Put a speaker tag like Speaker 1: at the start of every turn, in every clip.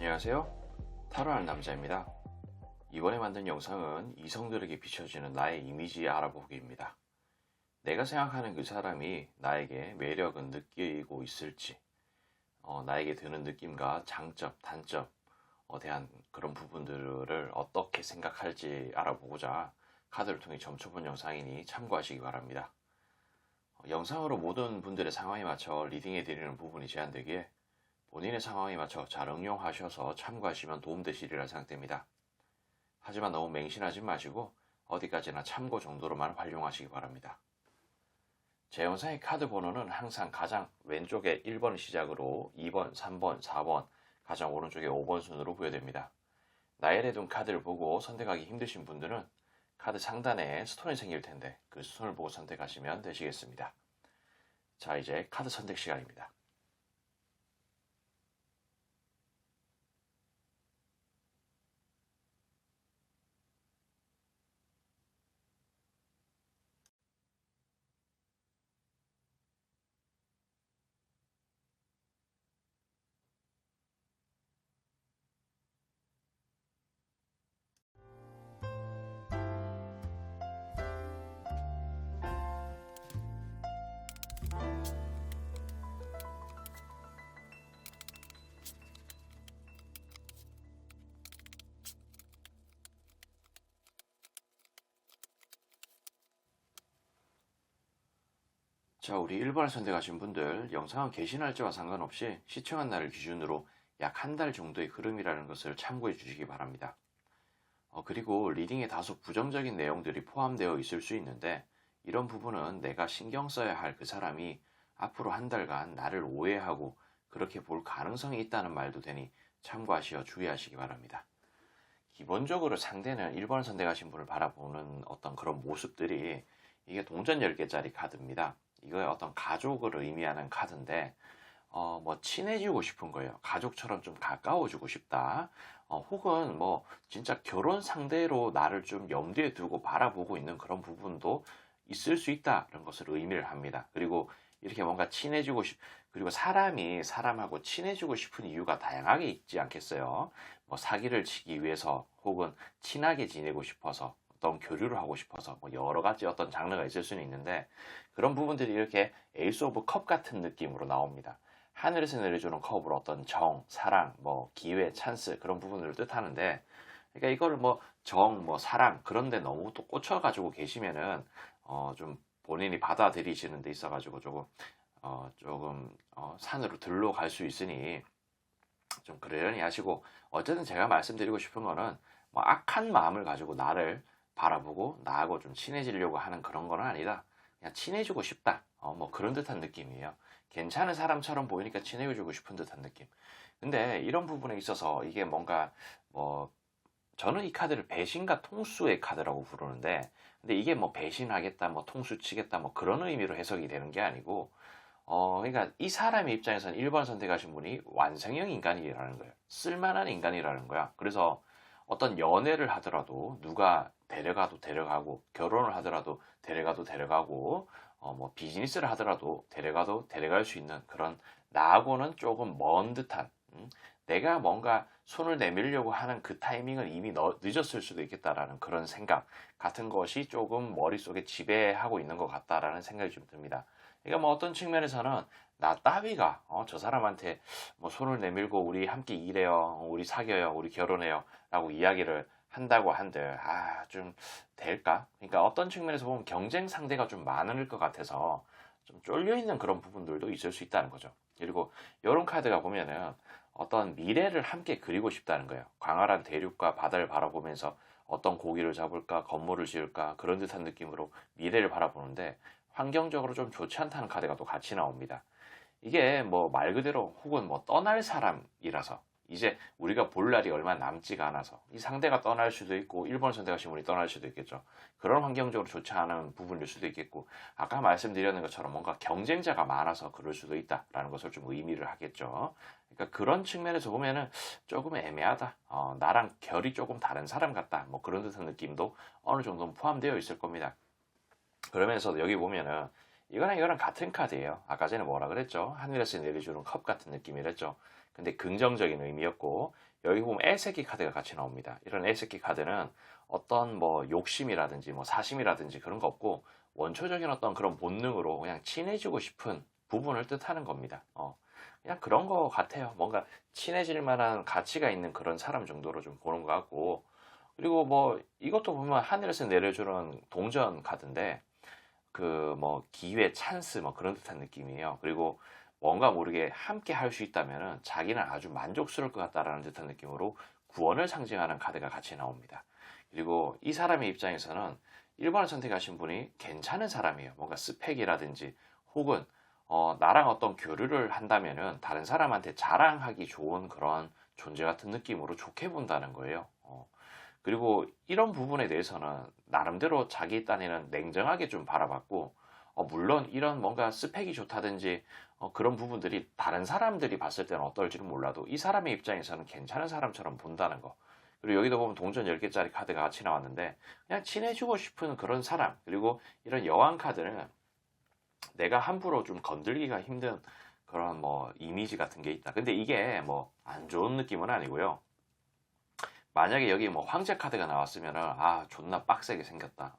Speaker 1: 안녕하세요. 타로하는 남자입니다. 이번에 만든 영상은 이성들에게 비춰지는 나의 이미지 알아보기입니다. 내가 생각하는 그 사람이 나에게 매력은 느끼고 있을지, 나에게 드는 느낌과 장점, 단점에 대한 그런 부분들을 어떻게 생각할지 알아보고자 카드를 통해 점쳐본 영상이니 참고하시기 바랍니다. 영상으로 모든 분들의 상황에 맞춰 리딩해 드리는 부분이 제한되기에 본인의 상황에 맞춰 잘 응용하셔서 참고하시면 도움되시리라 생각됩니다. 하지만 너무 맹신하지 마시고 어디까지나 참고 정도로만 활용하시기 바랍니다. 제 영상의 카드 번호는 항상 가장 왼쪽에 1번을 시작으로 2번, 3번, 4번, 가장 오른쪽에 5번 순으로 부여됩니다. 나열해 둔 카드를 보고 선택하기 힘드신 분들은 카드 상단에 스톤이 생길 텐데 그 스톤을 보고 선택하시면 되시겠습니다. 자, 이제 카드 선택 시간입니다. 자, 우리 1번을 선택하신 분들, 영상은 게시 날짜와 상관없이 시청한 날을 기준으로 약 한 달 정도의 흐름이라는 것을 참고해 주시기 바랍니다. 그리고 리딩에 다소 부정적인 내용들이 포함되어 있을 수 있는데 이런 부분은 내가 신경 써야 할 그 사람이 앞으로 한 달간 나를 오해하고 그렇게 볼 가능성이 있다는 말도 되니 참고하시어 주의하시기 바랍니다. 기본적으로 상대는 1번을 선택하신 분을 바라보는 어떤 그런 모습들이 이게 동전 10개짜리 카드입니다. 이거의 어떤 가족을 의미하는 카드인데 뭐 친해지고 싶은 거예요. 가족처럼 좀 가까워지고 싶다. 혹은 뭐 진짜 결혼 상대로 나를 좀 염두에 두고 바라보고 있는 그런 부분도 있을 수 있다는 것을 의미를 합니다. 그리고 이렇게 뭔가 그리고 사람이 사람하고 친해지고 싶은 이유가 다양하게 있지 않겠어요? 뭐 사기를 치기 위해서 혹은 친하게 지내고 싶어서 어떤 교류를 하고 싶어서 뭐 여러 가지 어떤 장르가 있을 수는 있는데 그런 부분들이 이렇게 에이스 오브 컵 같은 느낌으로 나옵니다. 하늘에서 내려주는 컵으로 어떤 정, 사랑, 뭐 기회, 찬스 그런 부분을 뜻하는데 그러니까 이거를 뭐 정, 뭐 사랑 그런 데 너무 또 꽂혀가지고 계시면은 좀 본인이 받아들이시는 데 있어가지고 조금 산으로 들러 갈 수 있으니 좀 그러려니 하시고 어쨌든 제가 말씀드리고 싶은 거는 뭐 악한 마음을 가지고 나를 바라보고 나하고 좀 친해지려고 하는 그런 건 아니다. 그냥 친해지고 싶다. 뭐 그런 듯한 느낌이에요. 괜찮은 사람처럼 보이니까 친해지고 싶은 듯한 느낌. 근데 이런 부분에 있어서 이게 뭔가 뭐 저는 이 카드를 배신과 통수의 카드라고 부르는데 근데 이게 뭐 배신하겠다, 뭐 통수 치겠다, 뭐 그런 의미로 해석이 되는 게 아니고 그러니까 이 사람의 입장에서는 1번 선택하신 분이 완성형 인간이라는 거예요. 쓸만한 인간이라는 거야. 그래서 어떤 연애를 하더라도 누가 데려가도 데려가고 결혼을 하더라도 데려가도 데려가고 뭐 비즈니스를 하더라도 데려가도 데려갈 수 있는 그런 나하고는 조금 먼 듯한 내가 뭔가 손을 내밀려고 하는 그 타이밍은 이미 늦었을 수도 있겠다라는 그런 생각 같은 것이 조금 머릿속에 지배하고 있는 것 같다라는 생각이 좀 듭니다. 그러니까 뭐 어떤 측면에서는 나 따위가 저 사람한테 뭐 손을 내밀고 우리 함께 일해요, 우리 사귀어요, 우리 결혼해요 라고 이야기를 한다고 한들 좀 될까? 그러니까 어떤 측면에서 보면 경쟁 상대가 좀 많을 것 같아서 좀 쫄려있는 그런 부분들도 있을 수 있다는 거죠. 그리고 이런 카드가 보면은 어떤 미래를 함께 그리고 싶다는 거예요. 광활한 대륙과 바다를 바라보면서 어떤 고기를 잡을까, 건물을 지을까 그런 듯한 느낌으로 미래를 바라보는데 환경적으로 좀 좋지 않다는 카드가 또 같이 나옵니다. 이게 뭐 말 그대로 혹은 뭐 떠날 사람이라서 이제 우리가 볼 날이 얼마 남지가 않아서 이 상대가 떠날 수도 있고 1번 선택하신 분이 떠날 수도 있겠죠. 그런 환경적으로 좋지 않은 부분일 수도 있겠고 아까 말씀드렸는 것처럼 뭔가 경쟁자가 많아서 그럴 수도 있다라는 것을 좀 의미를 하겠죠. 그러니까 그런 측면에서 보면은 조금 애매하다. 나랑 결이 조금 다른 사람 같다. 뭐 그런 듯한 느낌도 어느 정도는 포함되어 있을 겁니다. 그러면서 여기 보면은 이거랑 같은 카드예요. 아까 전에 뭐라 그랬죠? 하늘에서 내려주는 컵 같은 느낌이랬죠. 근데 긍정적인 의미였고 여기 보면 애새끼 카드가 같이 나옵니다. 이런 애새끼 카드는 어떤 뭐 욕심이라든지 뭐 사심이라든지 그런 거 없고 원초적인 어떤 그런 본능으로 그냥 친해지고 싶은 부분을 뜻하는 겁니다. 그냥 그런 거 같아요. 뭔가 친해질 만한 가치가 있는 그런 사람 정도로 좀 보는 것 같고, 그리고 뭐 이것도 보면 하늘에서 내려주는 동전 카드인데 그 뭐 기회, 찬스 뭐 그런 듯한 느낌이에요. 그리고 뭔가 모르게 함께 할 수 있다면은 자기는 아주 만족스러울 것 같다라는 듯한 느낌으로 구원을 상징하는 카드가 같이 나옵니다. 그리고 이 사람의 입장에서는 1번을 선택하신 분이 괜찮은 사람이에요. 뭔가 스펙이라든지 혹은 나랑 어떤 교류를 한다면은 다른 사람한테 자랑하기 좋은 그런 존재 같은 느낌으로 좋게 본다는 거예요. 그리고 이런 부분에 대해서는 나름대로 자기 딴에는 냉정하게 좀 바라봤고, 물론 이런 뭔가 스펙이 좋다든지 그런 부분들이 다른 사람들이 봤을 때는 어떨지는 몰라도 이 사람의 입장에서는 괜찮은 사람처럼 본다는 거. 그리고 여기도 보면 동전 10개짜리 카드가 같이 나왔는데 그냥 친해지고 싶은 그런 사람, 그리고 이런 여왕 카드는 내가 함부로 좀 건들기가 힘든 그런 뭐 이미지 같은 게 있다. 근데 이게 뭐 안 좋은 느낌은 아니고요. 만약에 여기 뭐 황제 카드가 나왔으면은 아 존나 빡세게 생겼다.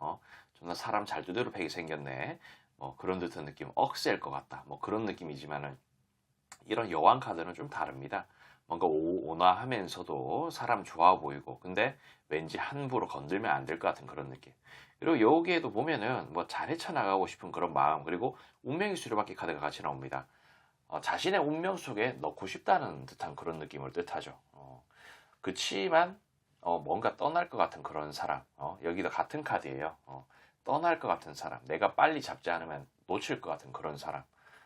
Speaker 1: 존나 사람 잘 두드려 패게 생겼네. 뭐 그런 듯한 느낌, 억셀 것 같다. 뭐 그런 느낌이지만은 이런 여왕 카드는 좀 다릅니다. 뭔가 온화하면서도 사람 좋아 보이고, 근데 왠지 함부로 건들면 안 될 것 같은 그런 느낌. 그리고 여기에도 보면은 뭐 잘 헤쳐나가고 싶은 그런 마음, 그리고 운명의 수레바퀴 카드가 같이 나옵니다. 자신의 운명 속에 넣고 싶다는 듯한 그런 느낌을 뜻하죠. 그치만 뭔가 떠날 것 같은 그런 사람, 여기도 같은 카드예요. 떠날 것 같은 사람, 내가 빨리 잡지 않으면 놓칠 것 같은 그런 사람.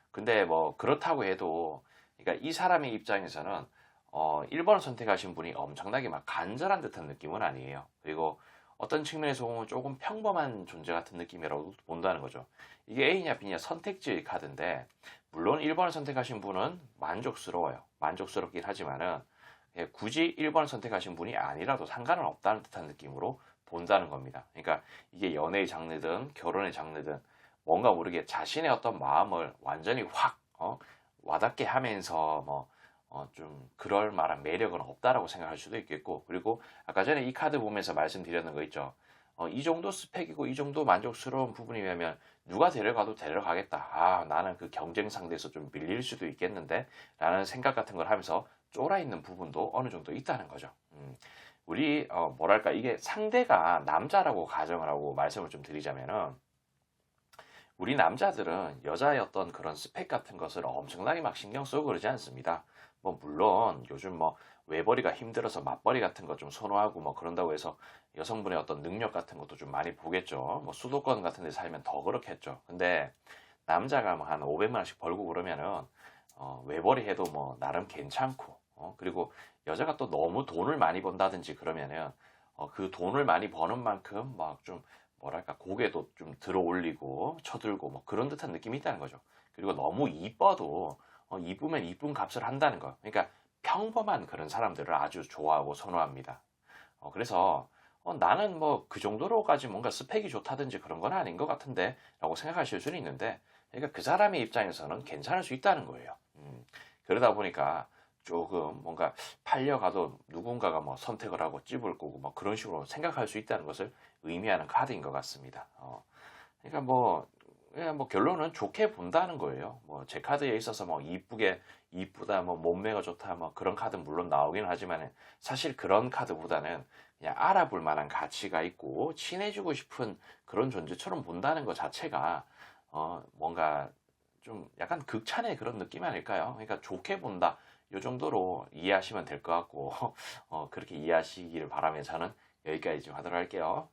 Speaker 1: 근데 뭐 그렇다고 해도, 그러니까 이 사람의 입장에서는 1번을 선택하신 분이 엄청나게 막 간절한 듯한 느낌은 아니에요. 그리고 어떤 측면에서 보면 조금 평범한 존재 같은 느낌이라고 본다는 거죠. 이게 A냐 B냐 선택지의 카드인데, 물론 1번을 선택하신 분은 만족스러워요. 만족스럽긴 하지만은 굳이 1번을 선택하신 분이 아니라도 상관은 없다는 듯한 느낌으로 본다는 겁니다. 그러니까 이게 연애의 장르든 결혼의 장르든 뭔가 모르게 자신의 어떤 마음을 완전히 확 와닿게 하면서 뭐 좀 그럴 만한 매력은 없다라고 생각할 수도 있겠고, 그리고 아까 전에 이 카드 보면서 말씀드렸는 거 있죠. 이 정도 스펙이고 이 정도 만족스러운 부분이면 누가 데려가도 데려가겠다. 아, 나는 그 경쟁 상대에서 좀 밀릴 수도 있겠는데 라는 생각 같은 걸 하면서 쫄아 있는 부분도 어느 정도 있다는 거죠. 우리 뭐랄까, 이게 상대가 남자라고 가정을 하고 말씀을 좀 드리자면은, 우리 남자들은 여자의 어떤 그런 스펙 같은 것을 엄청나게 막 신경 쓰고 그러지 않습니다. 뭐 물론 요즘 뭐 외벌이가 힘들어서 맞벌이 같은 거 좀 선호하고 뭐 그런다고 해서 여성분의 어떤 능력 같은 것도 좀 많이 보겠죠. 뭐 수도권 같은 데 살면 더 그렇겠죠. 근데 남자가 뭐 한 500만 원씩 벌고 그러면은 외벌이 해도 뭐 나름 괜찮고, 그리고 여자가 또 너무 돈을 많이 번다든지 그러면은 그 돈을 많이 버는 만큼 막 좀 뭐랄까 고개도 좀 들어 올리고 쳐들고 뭐 그런 듯한 느낌이 있다는 거죠. 그리고 너무 이뻐도 이쁘면 이쁜 값을 한다는 거. 그러니까 평범한 그런 사람들을 아주 좋아하고 선호합니다. 그래서 나는 뭐 그 정도로까지 뭔가 스펙이 좋다든지 그런 건 아닌 것 같은데 라고 생각하실 수는 있는데, 그러니까 그 사람의 입장에서는 괜찮을 수 있다는 거예요. 그러다 보니까 조금 뭔가 팔려가도 누군가가 뭐 선택을 하고 찝을 거고 뭐 그런 식으로 생각할 수 있다는 것을 의미하는 카드인 것 같습니다. 그러니까 뭐 그냥 뭐 결론은 좋게 본다는 거예요. 뭐 제 카드에 있어서 뭐 이쁘다, 뭐 몸매가 좋다, 뭐 그런 카드 물론 나오긴 하지만 사실 그런 카드보다는 그냥 알아볼 만한 가치가 있고 친해지고 싶은 그런 존재처럼 본다는 것 자체가 뭔가 좀 약간 극찬의 그런 느낌 아닐까요? 그러니까 좋게 본다. 이 정도로 이해하시면 될 것 같고, 그렇게 이해하시기를 바라면서 저는 여기까지 좀 하도록 할게요.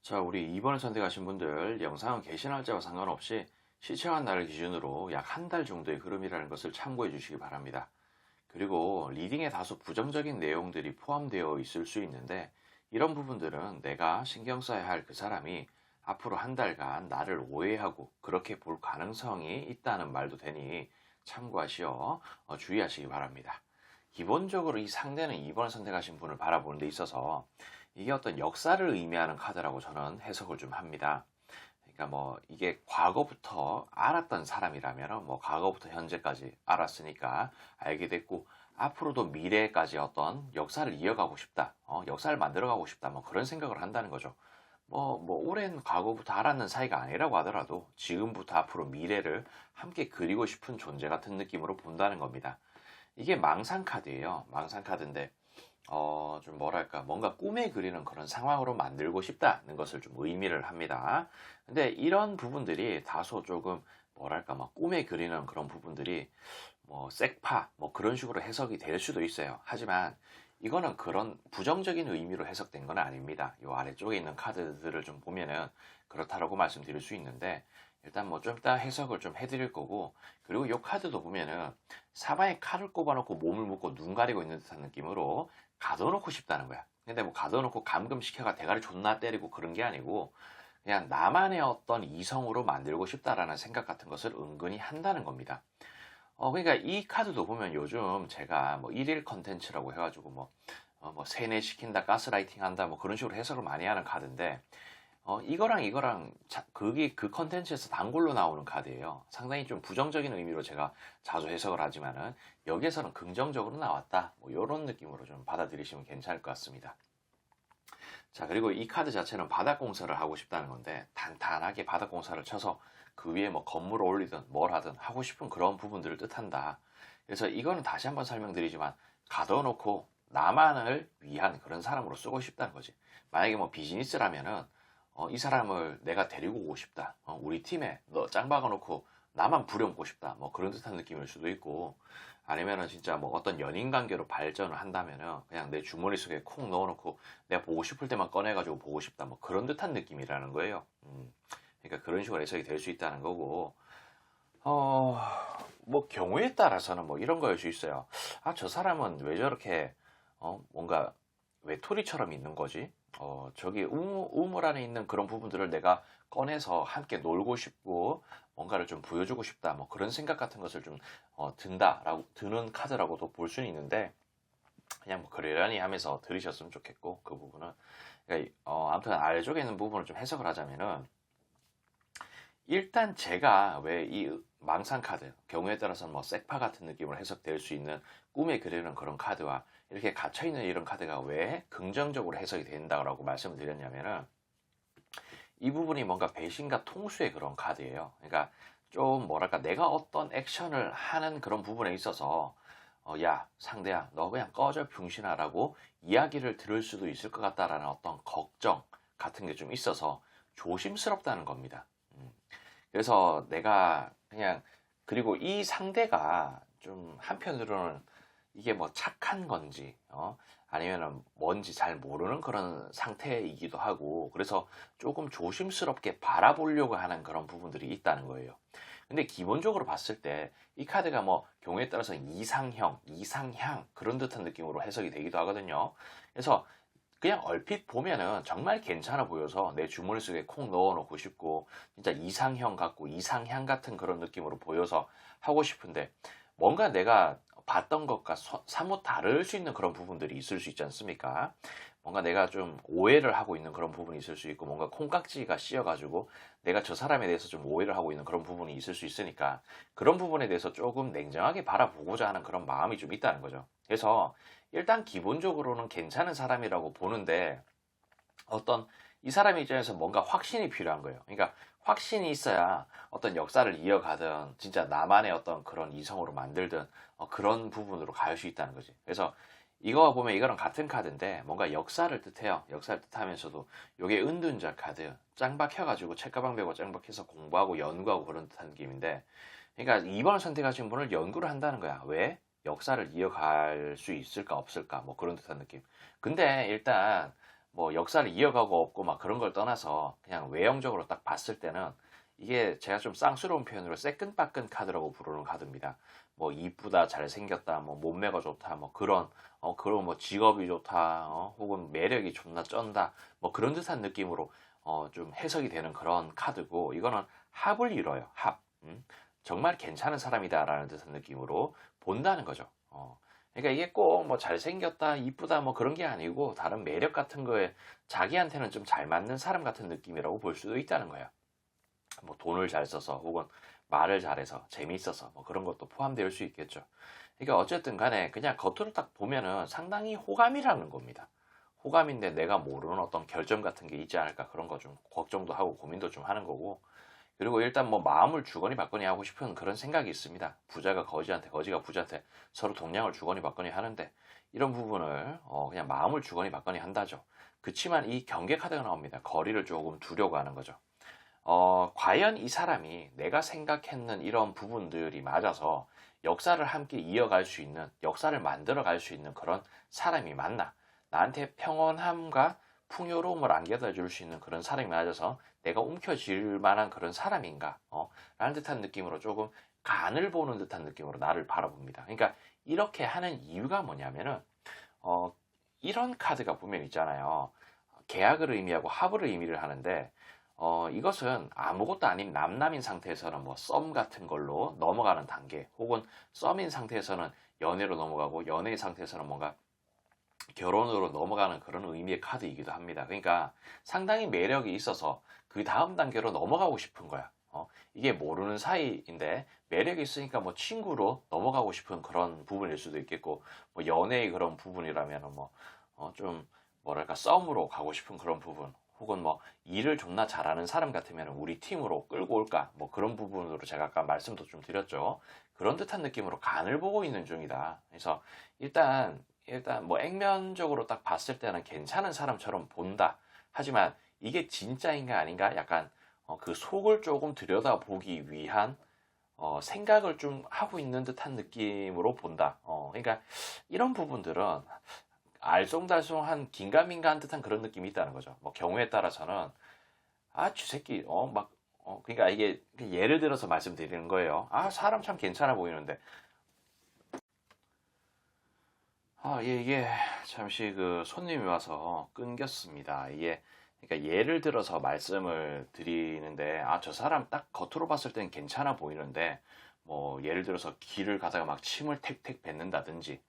Speaker 1: 자, 우리 2번을 선택하신 분들, 영상은 개시 날짜와 상관없이 시청한 날을 기준으로 약 한 달 정도의 흐름이라는 것을 참고해 주시기 바랍니다. 그리고 리딩에 다소 부정적인 내용들이 포함되어 있을 수 있는데, 이런 부분들은 내가 신경 써야 할 그 사람이 앞으로 한 달간 나를 오해하고 그렇게 볼 가능성이 있다는 말도 되니 참고하시어 주의하시기 바랍니다. 기본적으로 이 상대는 2번 선택하신 분을 바라보는 데 있어서 이게 어떤 역사를 의미하는 카드라고 저는 해석을 좀 합니다. 그러니까 뭐 이게 과거부터 알았던 사람이라면 뭐 과거부터 현재까지 알았으니까 알게 됐고 앞으로도 미래까지 어떤 역사를 이어가고 싶다, 역사를 만들어가고 싶다, 뭐 그런 생각을 한다는 거죠. 뭐 오랜 과거부터 알았는 사이가 아니라고 하더라도 지금부터 앞으로 미래를 함께 그리고 싶은 존재 같은 느낌으로 본다는 겁니다. 이게 망상 카드예요. 망상 카드인데 좀 뭐랄까 뭔가 꿈에 그리는 그런 상황으로 만들고 싶다는 것을 좀 의미를 합니다. 근데 이런 부분들이 다소 조금 뭐랄까 막 꿈에 그리는 그런 부분들이 뭐 색파 뭐 그런 식으로 해석이 될 수도 있어요. 하지만 이거는 그런 부정적인 의미로 해석된 건 아닙니다. 이 아래쪽에 있는 카드들을 좀 보면은 그렇다라고 말씀드릴 수 있는데 일단 뭐 좀 이따 해석을 좀 해드릴 거고 그리고 이 카드도 보면은 사방에 칼을 꼽아놓고 몸을 묶고 눈 가리고 있는 듯한 느낌으로 가둬놓고 싶다는 거야. 근데 뭐 가둬놓고 감금시켜가 대가리 존나 때리고 그런 게 아니고 그냥 나만의 어떤 이성으로 만들고 싶다라는 생각 같은 것을 은근히 한다는 겁니다. 그러니까 이 카드도 보면 요즘 제가 뭐 일일 컨텐츠라고 해가지고 뭐 세뇌시킨다, 가스라이팅 한다, 뭐 그런 식으로 해석을 많이 하는 카드인데, 이거랑 그게 그 컨텐츠에서 단골로 나오는 카드예요. 상당히 좀 부정적인 의미로 제가 자주 해석을 하지만은, 여기에서는 긍정적으로 나왔다. 뭐 이런 느낌으로 좀 받아들이시면 괜찮을 것 같습니다. 자, 그리고 이 카드 자체는 바닥 공사를 하고 싶다는 건데, 단단하게 바닥 공사를 쳐서 그 위에 뭐 건물을 올리든 뭘 하든 하고 싶은 그런 부분들을 뜻한다. 그래서 이거는 다시 한번 설명드리지만, 가둬놓고 나만을 위한 그런 사람으로 쓰고 싶다는 거지. 만약에 뭐 비즈니스라면은, 이 사람을 내가 데리고 오고 싶다. 우리 팀에 너 짱 박아놓고 나만 부려먹고 싶다. 뭐 그런 듯한 느낌일 수도 있고, 아니면은 진짜 뭐 어떤 연인 관계로 발전을 한다면은 그냥 내 주머니 속에 콕 넣어놓고 내가 보고 싶을 때만 꺼내가지고 보고 싶다. 뭐 그런 듯한 느낌이라는 거예요. 그러니까 그런 식으로 해석이 될 수 있다는 거고, 어, 뭐 경우에 따라서는 뭐 이런 거일 수 있어요. 아, 저 사람은 왜 저렇게 뭔가 외톨이처럼 있는 거지? 저기 우물 안에 있는 그런 부분들을 내가 꺼내서 함께 놀고 싶고 뭔가를 좀 보여주고 싶다. 뭐 그런 생각 같은 것을 좀 드는 카드라고도 볼 수는 있는데 그냥 뭐 그러려니 하면서 들으셨으면 좋겠고 그 부분은 그러니까, 아무튼 아래쪽에 있는 부분을 좀 해석을 하자면은 일단 제가 왜 이 망상 카드, 경우에 따라서는 뭐 색파 같은 느낌으로 해석될 수 있는 꿈에 그리는 그런 카드와 이렇게 갇혀있는 이런 카드가 왜 긍정적으로 해석이 된다고 말씀을 드렸냐면은 이 부분이 뭔가 배신과 통수의 그런 카드예요. 그러니까 좀 뭐랄까 내가 어떤 액션을 하는 그런 부분에 있어서 야 상대야 너 그냥 꺼져 병신아라고 이야기를 들을 수도 있을 것 같다라는 어떤 걱정 같은 게 좀 있어서 조심스럽다는 겁니다. 그래서 내가 그냥 그리고 이 상대가 좀 한편으로는 이게 뭐 착한 건지 아니면은 뭔지 잘 모르는 그런 상태이기도 하고 그래서 조금 조심스럽게 바라보려고 하는 그런 부분들이 있다는 거예요. 근데 기본적으로 봤을 때 이 카드가 뭐 경우에 따라서 이상형, 이상향 그런 듯한 느낌으로 해석이 되기도 하거든요. 그래서 그냥 얼핏 보면은 정말 괜찮아 보여서 내 주머니 속에 콕 넣어놓고 싶고 진짜 이상형 같고 이상향 같은 그런 느낌으로 보여서 하고 싶은데 뭔가 내가 봤던 것과 사뭇 다를 수 있는 그런 부분들이 있을 수 있지 않습니까? 뭔가 내가 좀 오해를 하고 있는 그런 부분이 있을 수 있고 뭔가 콩깍지가 씌어가지고 내가 저 사람에 대해서 좀 오해를 하고 있는 그런 부분이 있을 수 있으니까 그런 부분에 대해서 조금 냉정하게 바라보고자 하는 그런 마음이 좀 있다는 거죠. 그래서 일단 기본적으로는 괜찮은 사람이라고 보는데 어떤 이 사람 입장에서 뭔가 확신이 필요한 거예요. 그러니까 확신이 있어야 어떤 역사를 이어가든 진짜 나만의 어떤 그런 이성으로 만들든 그런 부분으로 갈 수 있다는 거지. 그래서 이거 보면 이거랑 같은 카드인데 뭔가 역사를 뜻해요. 역사를 뜻하면서도 이게 은둔자 카드. 짱 박혀가지고 책가방 메고 짱 박혀서 공부하고 연구하고 그런 듯한 느낌인데 그러니까 2번을 선택하신 분을 연구를 한다는 거야. 왜? 역사를 이어갈 수 있을까 없을까 뭐 그런 듯한 느낌. 근데 일단 뭐 역사를 이어가고 없고 막 그런 걸 떠나서 그냥 외형적으로 딱 봤을 때는 이게 제가 좀 쌍스러운 표현으로 새끈빠끈 카드라고 부르는 카드입니다. 뭐 이쁘다, 잘생겼다, 뭐 몸매가 좋다, 뭐 그런 뭐 직업이 좋다, 혹은 매력이 존나 쩐다, 뭐 그런 듯한 느낌으로 좀 해석이 되는 그런 카드고, 이거는 합을 이뤄요. 합. 정말 괜찮은 사람이다라는 듯한 느낌으로 본다는 거죠. 그러니까 이게 꼭 뭐 잘생겼다, 이쁘다 뭐 그런 게 아니고 다른 매력 같은 거에 자기한테는 좀 잘 맞는 사람 같은 느낌이라고 볼 수도 있다는 거예요. 뭐 돈을 잘 써서 혹은 말을 잘해서 재미있어서 뭐 그런 것도 포함될 수 있겠죠. 그러니까 어쨌든 간에 그냥 겉으로 딱 보면은 상당히 호감이라는 겁니다. 호감인데 내가 모르는 어떤 결점 같은 게 있지 않을까, 그런 거 좀 걱정도 하고 고민도 좀 하는 거고, 그리고 일단 뭐 마음을 주거니 받거니 하고 싶은 그런 생각이 있습니다. 부자가 거지한테, 거지가 부자한테 서로 동량을 주거니 받거니 하는데, 이런 부분을 그냥 마음을 주거니 받거니 한다죠. 그치만 이 경계 카드가 나옵니다. 거리를 조금 두려고 하는 거죠. 과연 이 사람이 내가 생각했는 이런 부분들이 맞아서 역사를 함께 이어갈 수 있는, 역사를 만들어 갈 수 있는 그런 사람이 맞나? 나한테 평온함과 풍요로움을 안겨다 줄 수 있는 그런 사람이 맞아서 내가 움켜쥘 만한 그런 사람인가? 라는 듯한 느낌으로 조금 간을 보는 듯한 느낌으로 나를 바라봅니다. 그러니까 이렇게 하는 이유가 뭐냐면은, 이런 카드가 분명 있잖아요. 계약을 의미하고 합을 의미를 하는데, 이것은 아무것도 아닌 남남인 상태에서는 뭐 썸 같은 걸로 넘어가는 단계, 혹은 썸인 상태에서는 연애로 넘어가고, 연애인 상태에서는 뭔가 결혼으로 넘어가는 그런 의미의 카드이기도 합니다. 그러니까 상당히 매력이 있어서 그 다음 단계로 넘어가고 싶은 거야. 이게 모르는 사이인데 매력이 있으니까 뭐 친구로 넘어가고 싶은 그런 부분일 수도 있겠고, 뭐 연애의 그런 부분이라면 좀 뭐랄까 썸으로 가고 싶은 그런 부분, 혹은 뭐 일을 존나 잘하는 사람 같으면 우리 팀으로 끌고 올까, 뭐 그런 부분으로 제가 아까 말씀도 좀 드렸죠. 그런 듯한 느낌으로 간을 보고 있는 중이다. 그래서 일단 뭐 액면적으로 딱 봤을 때는 괜찮은 사람처럼 본다. 하지만 이게 진짜인가 아닌가, 약간 그 속을 조금 들여다보기 위한 생각을 좀 하고 있는 듯한 느낌으로 본다. 그러니까 이런 부분들은 알쏭달쏭한 긴가민가한 듯한 그런 느낌이 있다는 거죠. 뭐 경우에 따라서는 저 새끼 그러니까 이게 예를 들어서 말씀드리는 거예요. 사람 참 괜찮아 보이는데, 이게 잠시 그 손님이 와서 끊겼습니다. 이게 그러니까 예를 들어서 말씀을 드리는데, 저 사람 딱 겉으로 봤을 땐 괜찮아 보이는데, 뭐 예를 들어서 길을 가다가 막 침을 택택 뱉는다든지,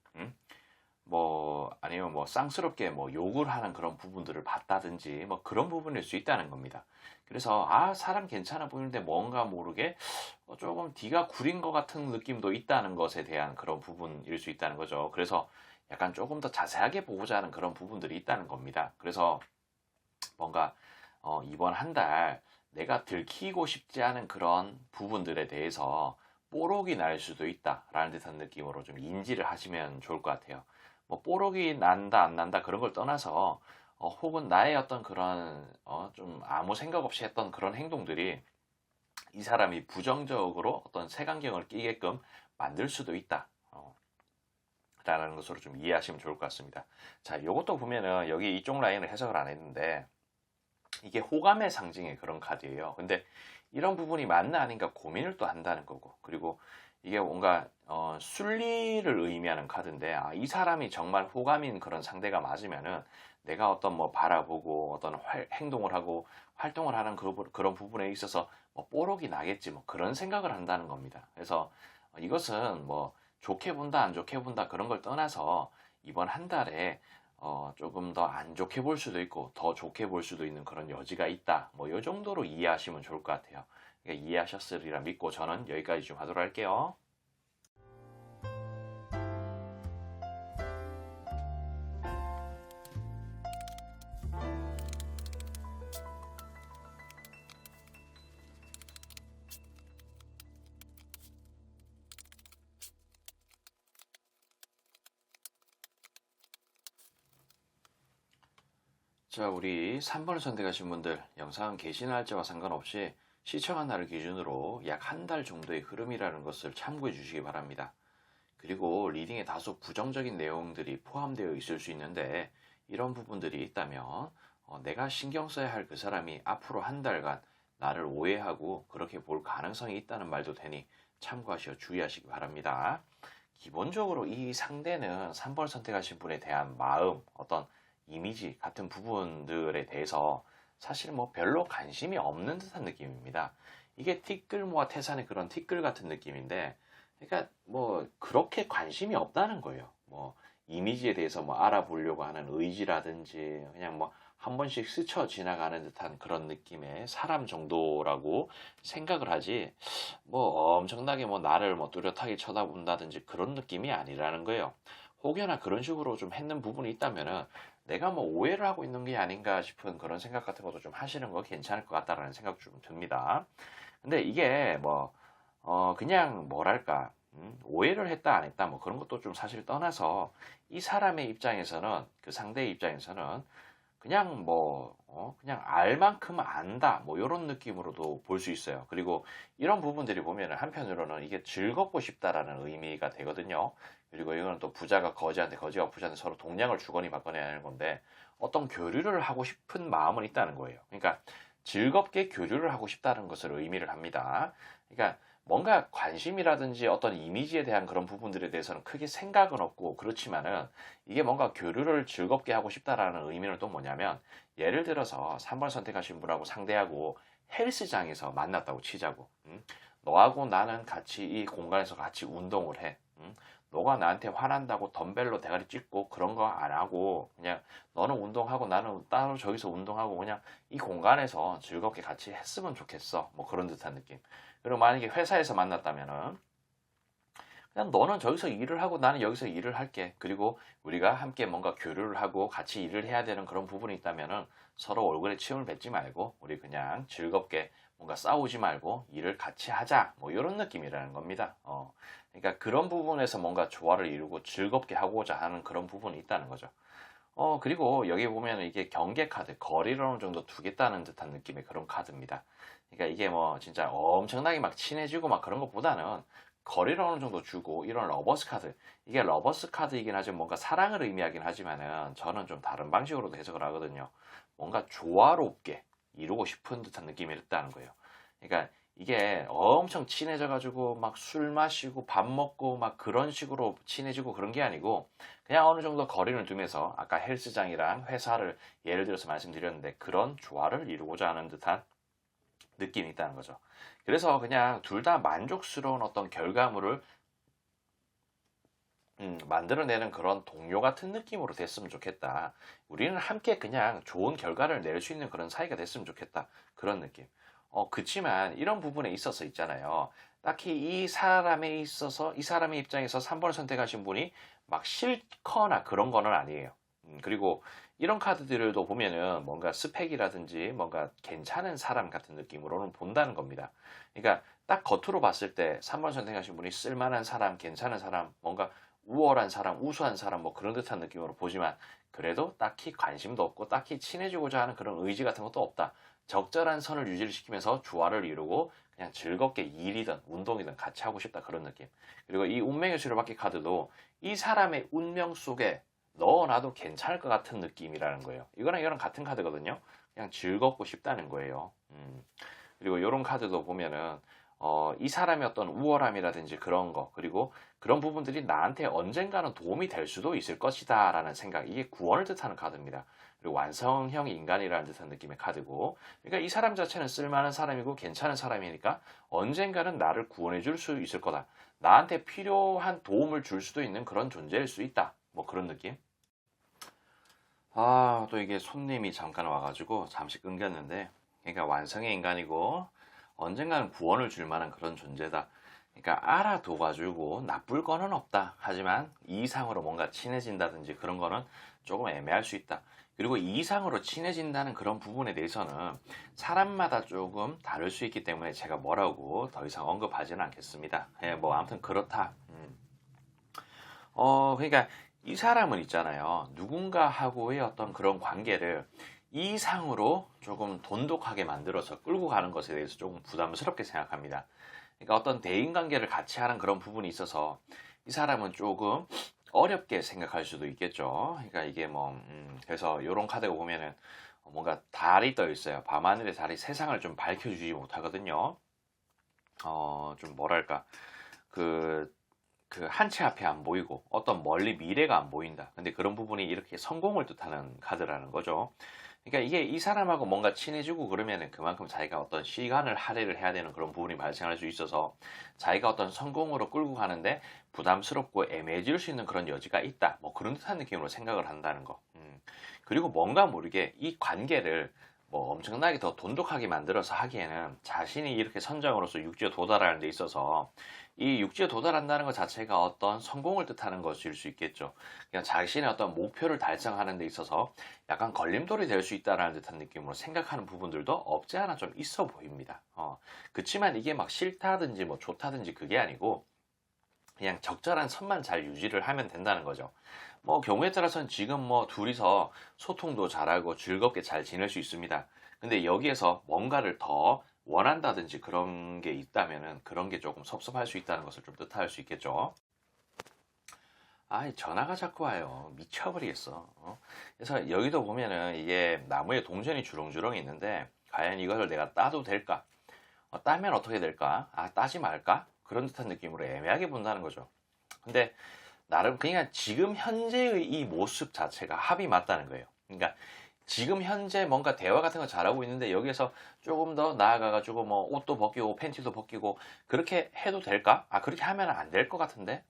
Speaker 1: 뭐 아니면 뭐 쌍스럽게 뭐 욕을 하는 그런 부분들을 봤다든지, 뭐 그런 부분일 수 있다는 겁니다. 그래서 사람 괜찮아 보이는데 뭔가 모르게 조금 뒤가 구린 것 같은 느낌도 있다는 것에 대한 그런 부분일 수 있다는 거죠. 그래서 약간 조금 더 자세하게 보고자 하는 그런 부분들이 있다는 겁니다. 그래서 뭔가 이번 한 달 내가 들키고 싶지 않은 그런 부분들에 대해서 뽀록이 날 수도 있다라는 듯한 느낌으로 좀 인지를 하시면 좋을 것 같아요. 뭐 뽀록이 난다 안 난다 그런 걸 떠나서 혹은 나의 어떤 그런 좀 아무 생각 없이 했던 그런 행동들이 이 사람이 부정적으로 어떤 색안경을 끼게끔 만들 수도 있다. 라는 것으로 좀 이해하시면 좋을 것 같습니다. 자, 요것도 보면은 여기 이쪽 라인을 해석을 안 했는데, 이게 호감의 상징의 그런 카드예요. 근데 이런 부분이 맞나 아닌가 고민을 또 한다는 거고, 그리고 이게 뭔가 순리를 의미하는 카드인데, 이 사람이 정말 호감인 그런 상대가 맞으면은 내가 어떤 뭐 바라보고 어떤 행동을 하고 활동을 하는 그런 부분에 있어서 뭐 뽀록이 나겠지, 뭐 그런 생각을 한다는 겁니다. 그래서 이것은 뭐 좋게 본다 안 좋게 본다 그런 걸 떠나서 이번 한 달에 조금 더 안 좋게 볼 수도 있고 더 좋게 볼 수도 있는 그런 여지가 있다. 뭐 이 정도로 이해하시면 좋을 것 같아요. 그러니까 이해하셨으리라 믿고 저는 여기까지 좀 하도록 할게요. 자, 우리 3번을 선택하신 분들, 영상 게시 날짜와 상관없이 시청한 날을 기준으로 약 한 달 정도의 흐름이라는 것을 참고해 주시기 바랍니다. 그리고 리딩에 다소 부정적인 내용들이 포함되어 있을 수 있는데, 이런 부분들이 있다면 내가 신경 써야 할 그 사람이 앞으로 한 달간 나를 오해하고 그렇게 볼 가능성이 있다는 말도 되니 참고하시어 주의하시기 바랍니다. 기본적으로 이 상대는 3번을 선택하신 분에 대한 마음, 어떤 이미지 같은 부분들에 대해서 사실 뭐 별로 관심이 없는 듯한 느낌입니다. 이게 티끌모아 태산의 그런 티끌 같은 느낌인데, 그러니까 뭐 그렇게 관심이 없다는 거예요. 뭐 이미지에 대해서 뭐 알아보려고 하는 의지라든지 그냥 뭐 한 번씩 스쳐 지나가는 듯한 그런 느낌의 사람 정도라고 생각을 하지, 뭐 엄청나게 뭐 나를 뭐 뚜렷하게 쳐다본다든지 그런 느낌이 아니라는 거예요. 혹여나 그런 식으로 좀 했는 부분이 있다면은 내가 뭐 오해를 하고 있는 게 아닌가 싶은 그런 생각 같은 것도 좀 하시는 거 괜찮을 것 같다라는 생각 좀 듭니다. 근데 이게 뭐 그냥 뭐랄까, 오해를 했다 안 했다 뭐 그런 것도 좀 사실 떠나서 이 사람의 입장에서는, 그 상대의 입장에서는 그냥 뭐 그냥 알 만큼 안다 뭐 이런 느낌으로도 볼 수 있어요. 그리고 이런 부분들이 보면은 한편으로는 이게 즐겁고 싶다라는 의미가 되거든요. 그리고 이거는 또 부자가 거지한테, 거지가 부자한테 서로 동량을 주거니 받거니 하는 건데, 어떤 교류를 하고 싶은 마음은 있다는 거예요. 그러니까 즐겁게 교류를 하고 싶다는 것을 의미를 합니다. 그러니까 뭔가 관심이라든지 어떤 이미지에 대한 그런 부분들에 대해서는 크게 생각은 없고, 그렇지만은 이게 뭔가 교류를 즐겁게 하고 싶다라는 의미는 또 뭐냐면, 예를 들어서 3번 선택하신 분하고 상대하고 헬스장에서 만났다고 치자고. 너하고 나는 같이 이 공간에서 같이 운동을 해. 너가 나한테 화난다고 덤벨로 대가리 찢고 그런 거 안 하고, 그냥 너는 운동하고 나는 따로 저기서 운동하고 그냥 이 공간에서 즐겁게 같이 했으면 좋겠어. 뭐 그런 듯한 느낌. 그리고 만약에 회사에서 만났다면은 그냥 너는 저기서 일을 하고 나는 여기서 일을 할게. 그리고 우리가 함께 뭔가 교류를 하고 같이 일을 해야 되는 그런 부분이 있다면은 서로 얼굴에 침을 뱉지 말고 우리 그냥 즐겁게 뭔가 싸우지 말고 일을 같이 하자. 뭐 이런 느낌이라는 겁니다. 그러니까 그런 부분에서 뭔가 조화를 이루고 즐겁게 하고자 하는 그런 부분이 있다는 거죠. 그리고 여기 보면 이게 경계 카드, 거리를 어느 정도 두겠다는 듯한 느낌의 그런 카드입니다. 그러니까 이게 뭐 진짜 엄청나게 막 친해지고 막 그런 것보다는 거리를 어느 정도 주고, 이런 러버스 카드, 이게 러버스 카드이긴 하지만 뭔가 사랑을 의미하긴 하지만은 저는 좀 다른 방식으로도 해석을 하거든요. 뭔가 조화롭게 이루고 싶은 듯한 느낌이 있다는 거예요. 그러니까 이게 엄청 친해져가지고 막 술 마시고 밥 먹고 막 그런 식으로 친해지고 그런 게 아니고, 그냥 어느 정도 거리를 두면서 아까 헬스장이랑 회사를 예를 들어서 말씀드렸는데 그런 조화를 이루고자 하는 듯한 느낌이 있다는 거죠. 그래서 그냥 둘 다 만족스러운 어떤 결과물을 만들어내는 그런 동료 같은 느낌으로 됐으면 좋겠다. 우리는 함께 그냥 좋은 결과를 낼 수 있는 그런 사이가 됐으면 좋겠다. 그런 느낌. 그치만 이런 부분에 있어서 있잖아요. 딱히 이 사람에 있어서, 이 사람의 입장에서 3번을 선택하신 분이 막 싫거나 그런 거는 아니에요. 그리고 이런 카드들도 보면은 뭔가 스펙이라든지 뭔가 괜찮은 사람 같은 느낌으로는 본다는 겁니다. 그러니까 딱 겉으로 봤을 때 3번 선택하신 분이 쓸만한 사람, 괜찮은 사람, 뭔가 우월한 사람, 우수한 사람 뭐 그런 듯한 느낌으로 보지만, 그래도 딱히 관심도 없고 딱히 친해지고자 하는 그런 의지 같은 것도 없다. 적절한 선을 유지를 시키면서 조화를 이루고 그냥 즐겁게 일이든 운동이든 같이 하고 싶다, 그런 느낌. 그리고 이 운명의 수레바퀴 카드도 이 사람의 운명 속에 넣어놔도 괜찮을 것 같은 느낌이라는 거예요. 이거랑 이거랑 같은 카드거든요. 그냥 즐겁고 싶다는 거예요. 그리고 이런 카드도 보면은 이 사람의 어떤 우월함이라든지 그런 거, 그리고 그런 부분들이 나한테 언젠가는 도움이 될 수도 있을 것이다 라는 생각, 이게 구원을 뜻하는 카드입니다. 그리고 완성형 인간이라는 듯한 느낌의 카드고, 그러니까 이 사람 자체는 쓸만한 사람이고 괜찮은 사람이니까 언젠가는 나를 구원해 줄 수 있을 거다. 나한테 필요한 도움을 줄 수도 있는 그런 존재일 수 있다. 뭐 그런 느낌. 또 이게 손님이 잠깐 와가지고 잠시 끊겼는데, 그러니까 완성의 인간이고 언젠가는 구원을 줄 만한 그런 존재다. 그러니까 알아둬가지고 나쁠 거는 없다. 하지만 이 이상으로 뭔가 친해진다든지 그런 거는 조금 애매할 수 있다. 그리고 이 이상으로 친해진다는 그런 부분에 대해서는 사람마다 조금 다를 수 있기 때문에 제가 뭐라고 더 이상 언급하지는 않겠습니다. 뭐 아무튼 그렇다. 그러니까 이 사람은 있잖아요. 누군가하고의 어떤 그런 관계를 이상으로 조금 돈독하게 만들어서 끌고 가는 것에 대해서 조금 부담스럽게 생각합니다. 그러니까 어떤 대인관계를 같이 하는 그런 부분이 있어서 이 사람은 조금 어렵게 생각할 수도 있겠죠. 그러니까 이게 뭐, 그래서 이런 카드가 보면은 뭔가 달이 떠 있어요. 밤하늘의 달이 세상을 좀 밝혀주지 못하거든요. 좀 뭐랄까. 그 한 채 앞에 안 보이고 어떤 멀리 미래가 안 보인다. 근데 그런 부분이 이렇게 성공을 뜻하는 카드라는 거죠. 그러니까 이게 이 사람하고 뭔가 친해지고 그러면은 그만큼 자기가 어떤 시간을 할애를 해야 되는 그런 부분이 발생할 수 있어서 자기가 어떤 성공으로 끌고 가는데 부담스럽고 애매해질 수 있는 그런 여지가 있다. 뭐 그런 듯한 느낌으로 생각을 한다는 거. 그리고 뭔가 모르게 이 관계를 뭐 엄청나게 더 돈독하게 만들어서 하기에는 자신이 이렇게 선정으로서 육지에 도달하는 데 있어서 이 육지에 도달한다는 것 자체가 어떤 성공을 뜻하는 것일 수 있겠죠. 그냥 자신의 어떤 목표를 달성하는 데 있어서 약간 걸림돌이 될 수 있다라는 듯한 느낌으로 생각하는 부분들도 없지 않아 좀 있어 보입니다. 그치만 이게 막 싫다든지 뭐 좋다든지 그게 아니고 그냥 적절한 선만 잘 유지를 하면 된다는 거죠. 뭐 경우에 따라서는 지금 뭐 둘이서 소통도 잘하고 즐겁게 잘 지낼 수 있습니다. 근데 여기에서 뭔가를 더 원한다든지 그런 게 있다면은 그런 게 조금 섭섭할 수 있다는 것을 좀 뜻할 수 있겠죠. 아, 전화가 자꾸 와요. 미쳐버리겠어. 그래서 여기도 보면은 이게 나무에 동전이 주렁주렁 있는데 과연 이것을 내가 따도 될까? 따면 어떻게 될까? 아, 따지 말까? 그런 듯한 느낌으로 애매하게 본다는 거죠. 근데 나름 그냥 지금 현재의 이 모습 자체가 합이 맞다는 거예요. 그러니까 지금 현재 뭔가 대화 같은 거 잘하고 있는데 여기에서 조금 더 나아가가지고 뭐 옷도 벗기고 팬티도 벗기고 그렇게 해도 될까? 아, 그렇게 하면 안 될 것 같은데?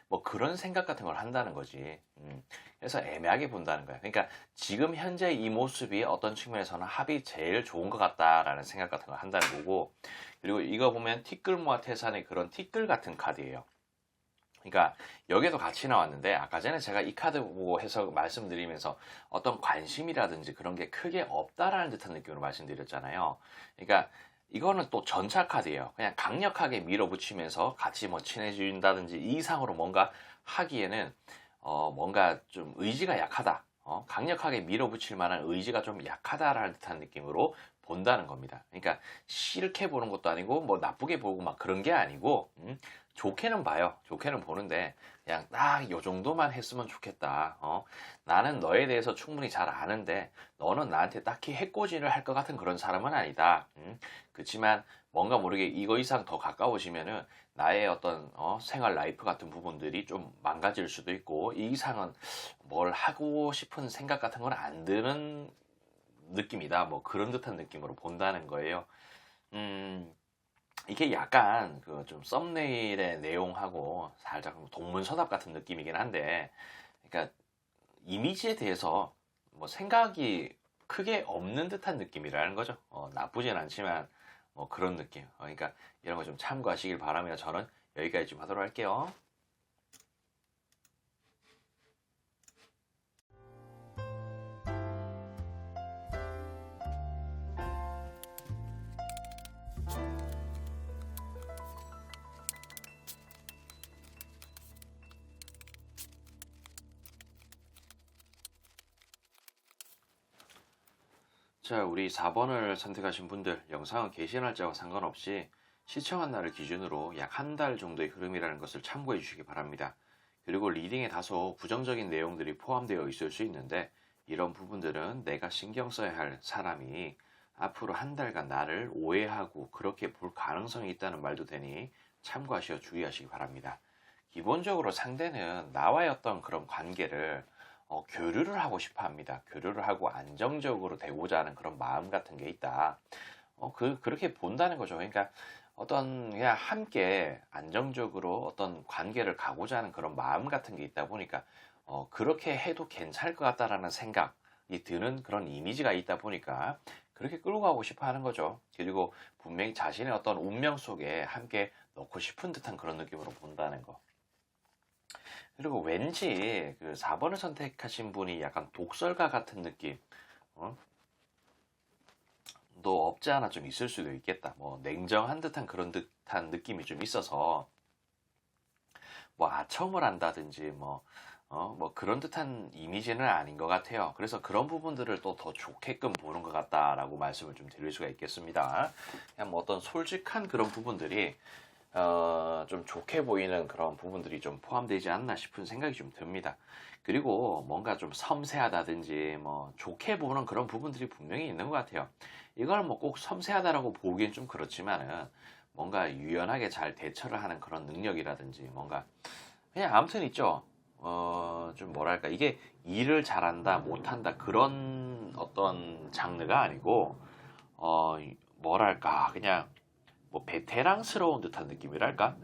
Speaker 1: 뭐 그런 생각 같은 걸 한다는 거지. 그래서 애매하게 본다는 거야. 그러니까 지금 현재 이 모습이 어떤 측면에서는 합이 제일 좋은 것 같다라는 생각 같은 걸 한다는 거고, 그리고 이거 보면 티끌모아 태산의 그런 티끌 같은 카드예요. 그러니까 여기에도 같이 나왔는데 아까 전에 제가 이 카드 보고 해서 말씀드리면서 어떤 관심이라든지 그런 게 크게 없다라는 듯한 느낌으로 말씀드렸잖아요. 그러니까 이거는 또 전차 카드예요. 그냥 강력하게 밀어붙이면서 같이 뭐 친해진다든지 이 이상으로 뭔가 하기에는 뭔가 좀 의지가 약하다. 강력하게 밀어붙일 만한 의지가 좀 약하다라는 듯한 느낌으로 본다는 겁니다. 그러니까 싫게 보는 것도 아니고 뭐 나쁘게 보고 막 그런 게 아니고 좋게는 봐요. 좋게는 보는데 그냥 딱 요 정도만 했으면 좋겠다. 나는 너에 대해서 충분히 잘 아는데 너는 나한테 딱히 해코지를 할 것 같은 그런 사람은 아니다. 그렇지만 뭔가 모르게 이거 이상 더 가까워지면은 나의 어떤 생활 라이프 같은 부분들이 좀 망가질 수도 있고 이 이상은 뭘 하고 싶은 생각 같은 건 안 드는 느낌이다. 뭐 그런 듯한 느낌으로 본다는 거예요. 이게 약간 그 좀 썸네일의 내용하고 살짝 동문서답 같은 느낌이긴 한데, 그러니까 이미지에 대해서 뭐 생각이 크게 없는 듯한 느낌이라는 거죠. 나쁘진 않지만 뭐 그런 느낌. 그러니까 이런 거 좀 참고하시길 바라며 저는 여기까지 좀 하도록 할게요. 자, 우리 4번을 선택하신 분들, 영상은 게시 날짜와 상관없이 시청한 날을 기준으로 약 한 달 정도의 흐름이라는 것을 참고해 주시기 바랍니다. 그리고 리딩에 다소 부정적인 내용들이 포함되어 있을 수 있는데, 이런 부분들은 내가 신경 써야 할 사람이 앞으로 한 달간 나를 오해하고 그렇게 볼 가능성이 있다는 말도 되니 참고하시어 주의하시기 바랍니다. 기본적으로 상대는 나와의 어떤 그런 관계를 교류를 하고 싶어 합니다. 교류를 하고 안정적으로 되고자 하는 그런 마음 같은 게 있다. 그렇게 본다는 거죠. 그러니까 어떤 그냥 함께 안정적으로 어떤 관계를 가고자 하는 그런 마음 같은 게 있다 보니까 그렇게 해도 괜찮을 것 같다라는 생각이 드는 그런 이미지가 있다 보니까 그렇게 끌고 가고 싶어 하는 거죠. 그리고 분명히 자신의 어떤 운명 속에 함께 넣고 싶은 듯한 그런 느낌으로 본다는 거. 그리고 왠지 그 4번을 선택하신 분이 약간 독설가 같은 느낌, 어? 도 없지 않아 좀 있을 수도 있겠다. 뭐 냉정한 듯한 그런 듯한 느낌이 좀 있어서 뭐 아첨을 한다든지 뭐 그런 듯한 이미지는 아닌 것 같아요. 그래서 그런 부분들을 또 더 좋게끔 보는 것 같다라고 말씀을 좀 드릴 수가 있겠습니다. 그냥 뭐 어떤 솔직한 그런 부분들이 좀 좋게 보이는 그런 부분들이 좀 포함되지 않나 싶은 생각이 좀 듭니다. 그리고 뭔가 좀 섬세하다든지 뭐 좋게 보는 그런 부분들이 분명히 있는 것 같아요. 이걸 뭐 꼭 섬세하다라고 보기엔 좀 그렇지만은 뭔가 유연하게 잘 대처를 하는 그런 능력이라든지 뭔가 그냥 아무튼 있죠. 좀 뭐랄까, 이게 일을 잘한다, 못한다, 그런 어떤 장르가 아니고, 뭐랄까, 그냥 뭐 베테랑스러운 듯한 느낌이랄까?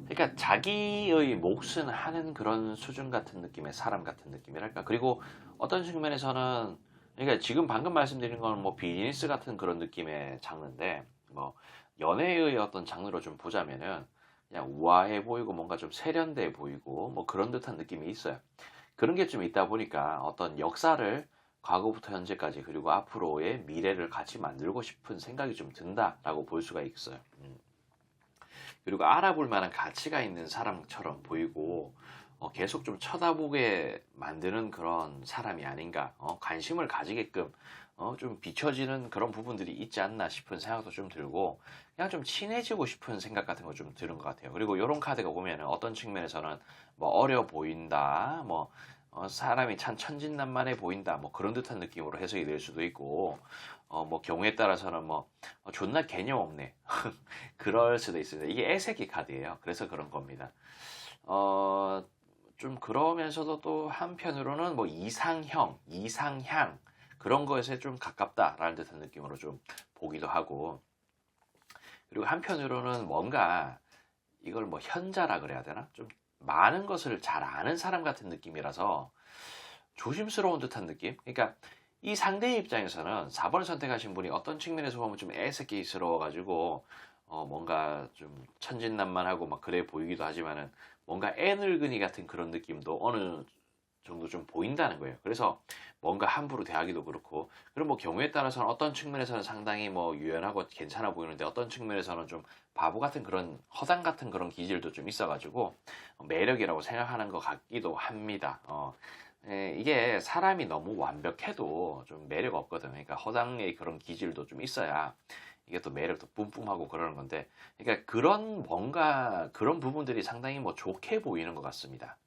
Speaker 1: 그러니까 자기의 몫은 하는 그런 수준 같은 느낌의 사람 같은 느낌이랄까? 그리고 어떤 측면에서는, 그러니까 지금 방금 말씀드린 건 뭐 비즈니스 같은 그런 느낌의 장르인데, 뭐 연애의 어떤 장르로 좀 보자면은 그냥 우아해 보이고 뭔가 좀 세련돼 보이고 뭐 그런 듯한 느낌이 있어요. 그런 게 좀 있다 보니까 어떤 역사를 과거부터 현재까지 그리고 앞으로의 미래를 같이 만들고 싶은 생각이 좀 든다라고 볼 수가 있어요. 그리고 알아볼 만한 가치가 있는 사람처럼 보이고 계속 좀 쳐다보게 만드는 그런 사람이 아닌가, 관심을 가지게끔 좀 비춰지는 그런 부분들이 있지 않나 싶은 생각도 좀 들고 그냥 좀 친해지고 싶은 생각 같은 거 좀 드는 것 같아요. 그리고 이런 카드가 보면은 어떤 측면에서는 뭐 어려 보인다, 뭐 사람이 참 천진난만해 보인다, 뭐 그런 듯한 느낌으로 해석이 될 수도 있고 뭐 경우에 따라서는 뭐 존나 개념 없네 그럴 수도 있습니다. 이게 애새끼 카드예요. 그래서 그런 겁니다. 어, 좀 그러면서도 또 한편으로는 뭐 이상형, 이상향 그런 것에 좀 가깝다라는 듯한 느낌으로 좀 보기도 하고 그리고 한편으로는 뭔가 이걸 뭐 현자라 그래야 되나? 좀 많은 것을 잘 아는 사람 같은 느낌이라서 조심스러운 듯한 느낌? 그러니까 이 상대의 입장에서는 4번을 선택하신 분이 어떤 측면에서 보면 좀 애새끼스러워가지고 뭔가 좀 천진난만하고 막 그래 보이기도 하지만은 뭔가 애늙은이 같은 그런 느낌도 어느 정도 좀 보인다는 거예요. 그래서 뭔가 함부로 대하기도 그렇고, 그럼 뭐 경우에 따라서는 어떤 측면에서는 상당히 뭐 유연하고 괜찮아 보이는데 어떤 측면에서는 좀 바보 같은 그런 허당 같은 그런 기질도 좀 있어가지고 매력이라고 생각하는 것 같기도 합니다. 이게 사람이 너무 완벽해도 좀 매력 없거든. 그러니까 허당의 그런 기질도 좀 있어야 이게 또 매력도 뿜뿜하고 그러는 건데, 그러니까 그런 뭔가 그런 부분들이 상당히 뭐 좋게 보이는 것 같습니다.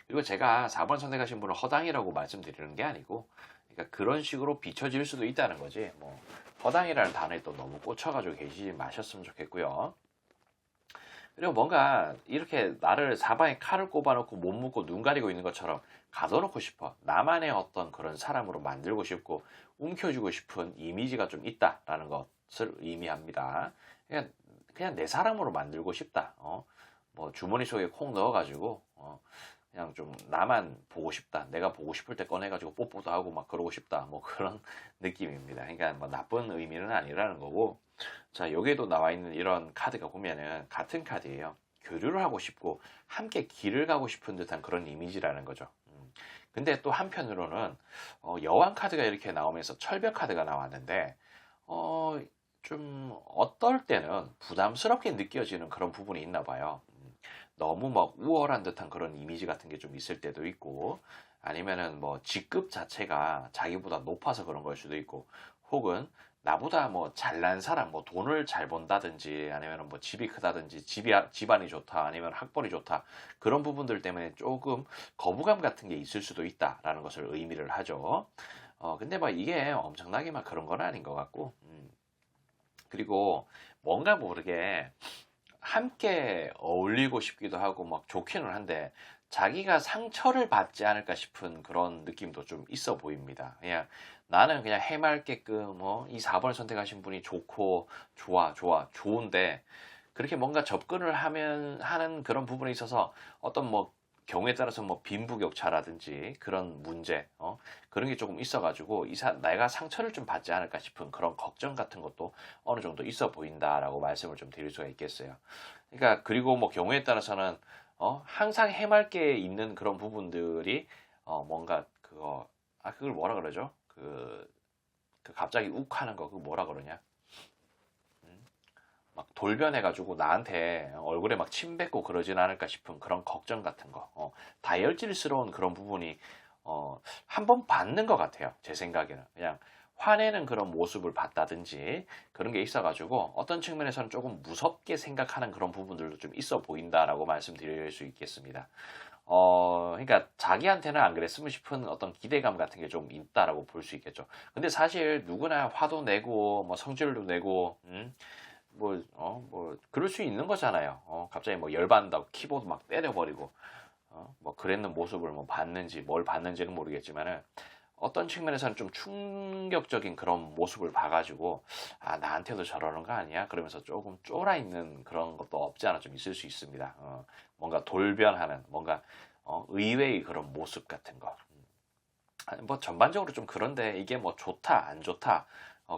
Speaker 1: 그리고 제가 4번 선택하신 분을 허당이라고 말씀드리는 게 아니고, 그러니까 그런 식으로 비춰질 수도 있다는 거지. 뭐 허당이라는 단어에 또 너무 꽂혀가지고 계시지 마셨으면 좋겠고요. 그리고 뭔가 이렇게 나를 사방에 칼을 꼽아놓고 못 묶고 눈 가리고 있는 것처럼 가둬놓고 싶어. 나만의 어떤 그런 사람으로 만들고 싶고 움켜쥐고 싶은 이미지가 좀 있다라는 것을 의미합니다. 그냥 내 사람으로 만들고 싶다. 뭐 주머니 속에 콩 넣어가지고 그냥 좀 나만 보고 싶다. 내가 보고 싶을 때 꺼내가지고 뽀뽀도 하고 막 그러고 싶다. 뭐 그런 느낌입니다. 그러니까 뭐 나쁜 의미는 아니라는 거고. 자, 여기에도 나와 있는 이런 카드가 보면은 같은 카드예요. 교류를 하고 싶고 함께 길을 가고 싶은 듯한 그런 이미지라는 거죠. 근데 또 한편으로는 여왕 카드가 이렇게 나오면서 철벽 카드가 나왔는데 어, 좀 어떨 때는 부담스럽게 느껴지는 그런 부분이 있나 봐요. 너무 막 우월한 듯한 그런 이미지 같은 게 좀 있을 때도 있고 아니면은 뭐 직급 자체가 자기보다 높아서 그런 걸 수도 있고 혹은 나보다 뭐 잘난 사람 뭐 돈을 잘 번다든지 아니면 뭐 집이 크다든지 집안이 좋다 아니면 학벌이 좋다 그런 부분들 때문에 조금 거부감 같은 게 있을 수도 있다라는 것을 의미를 하죠. 근데 뭐 이게 엄청나게 막 그런 건 아닌 것 같고 그리고 뭔가 모르게 함께 어울리고 싶기도 하고 막 좋기는 한데 자기가 상처를 받지 않을까 싶은 그런 느낌도 좀 있어 보입니다. 그냥 나는 그냥 해맑게끔 이 4번을 선택하신 분이 좋고 좋은데 그렇게 뭔가 접근을 하면 하는 그런 부분에 있어서 어떤 뭐 경우에 따라서 뭐 빈부격차라든지 그런 문제, 그런 게 조금 있어가지고 내가 상처를 좀 받지 않을까 싶은 그런 걱정 같은 것도 어느 정도 있어 보인다라고 말씀을 좀 드릴 수가 있겠어요. 그러니까 그리고 뭐 경우에 따라서는 항상 해맑게 있는 그런 부분들이 뭔가 그걸 뭐라 그러죠? 그 갑자기 욱하는 거 그거 뭐라 그러냐? 막 돌변해가지고 나한테 얼굴에 막 침 뱉고 그러진 않을까 싶은 그런 걱정 같은 거, 다혈질스러운 그런 부분이 한번 받는 것 같아요. 제 생각에는 그냥 화내는 그런 모습을 봤다든지 그런 게 있어가지고 어떤 측면에서는 조금 무섭게 생각하는 그런 부분들도 좀 있어 보인다라고 말씀드릴 수 있겠습니다. 그러니까 자기한테는 안 그랬으면 싶은 어떤 기대감 같은 게 좀 있다라고 볼 수 있겠죠. 근데 사실 누구나 화도 내고 뭐 성질도 내고 뭐 그럴 수 있는 거잖아요. 갑자기 뭐 열받는다고 키보드 막 때려버리고, 뭐 그랬는 모습을 뭐 봤는지 뭘 봤는지는 모르겠지만은 어떤 측면에서는 좀 충격적인 그런 모습을 봐가지고 아 나한테도 저러는 거 아니야? 그러면서 조금 쫄아 있는 그런 것도 없지 않아 좀 있을 수 있습니다. 뭔가 돌변하는 뭔가 의외의 그런 모습 같은 거. 뭐 전반적으로 좀 그런데 이게 뭐 좋다 안 좋다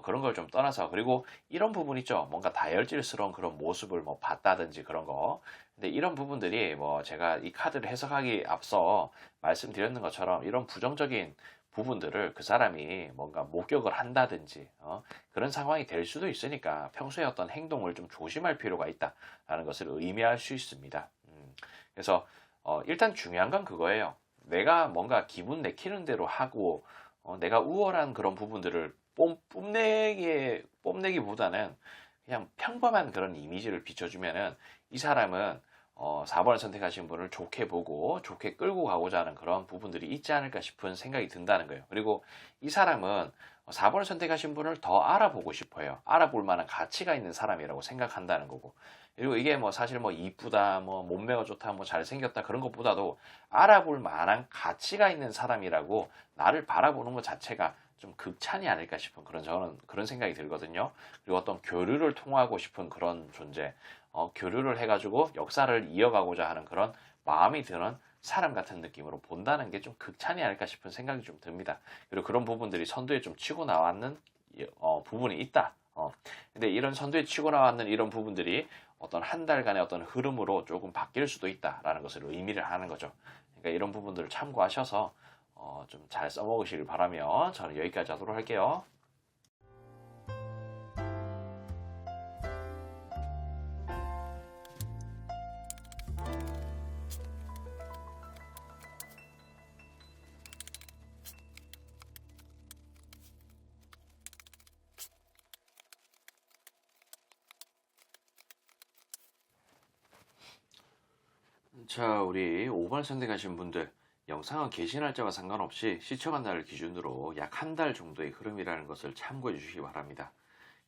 Speaker 1: 그런 걸 좀 떠나서 그리고 이런 부분 있죠. 뭔가 다혈질스러운 그런 모습을 뭐 봤다든지 그런 거. 근데 이런 부분들이 뭐 제가 이 카드를 해석하기 앞서 말씀드렸는 것처럼 이런 부정적인 부분들을 그 사람이 뭔가 목격을 한다든지 그런 상황이 될 수도 있으니까 평소에 어떤 행동을 좀 조심할 필요가 있다라는 것을 의미할 수 있습니다. 그래서 일단 중요한 건 그거예요. 내가 뭔가 기분 내키는 대로 하고 내가 우월한 그런 부분들을 뽐내기보다는 그냥 평범한 그런 이미지를 비춰주면은 이 사람은 4번을 선택하신 분을 좋게 보고 좋게 끌고 가고자 하는 그런 부분들이 있지 않을까 싶은 생각이 든다는 거예요. 그리고 이 사람은 4번을 선택하신 분을 더 알아보고 싶어요. 알아볼 만한 가치가 있는 사람이라고 생각한다는 거고. 그리고 이게 뭐 사실 뭐 이쁘다, 뭐 몸매가 좋다, 뭐 잘생겼다 그런 것보다도 알아볼 만한 가치가 있는 사람이라고 나를 바라보는 것 자체가 좀 극찬이 아닐까 싶은 저는 그런 생각이 들거든요. 그리고 어떤 교류를 통하고 싶은 그런 존재, 교류를 해가지고 역사를 이어가고자 하는 그런 마음이 드는 사람 같은 느낌으로 본다는 게 좀 극찬이 아닐까 싶은 생각이 좀 듭니다. 그리고 그런 부분들이 선두에 좀 치고 나왔는 부분이 있다. 근데 이런 선두에 치고 나왔는 이런 부분들이 어떤 한 달간의 어떤 흐름으로 조금 바뀔 수도 있다라는 것을 의미를 하는 거죠. 그러니까 이런 부분들을 참고하셔서 좀 잘 써먹으시길 바라며 저는 여기까지 하도록 할게요. 자, 우리 5번 선택하신 분들 영상은 개시 날짜와 상관없이 시청한 날을 기준으로 약 한 달 정도의 흐름이라는 것을 참고해 주시기 바랍니다.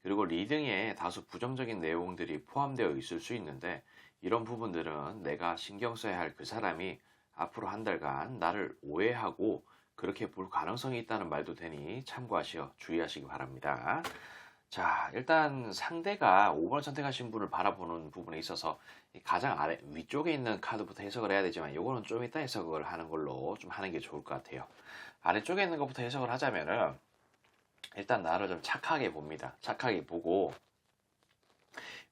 Speaker 1: 그리고 리딩에 다소 부정적인 내용들이 포함되어 있을 수 있는데 이런 부분들은 내가 신경 써야 할 그 사람이 앞으로 한 달간 나를 오해하고 그렇게 볼 가능성이 있다는 말도 되니 참고하시어 주의하시기 바랍니다. 자, 일단 상대가 5번 선택하신 분을 바라보는 부분에 있어서 가장 아래 위쪽에 있는 카드부터 해석을 해야 되지만 이거는 좀 이따 해석을 하는 걸로 좀 하는 게 좋을 것 같아요. 아래쪽에 있는 것부터 해석을 하자면은 일단 나를 좀 착하게 봅니다. 착하게 보고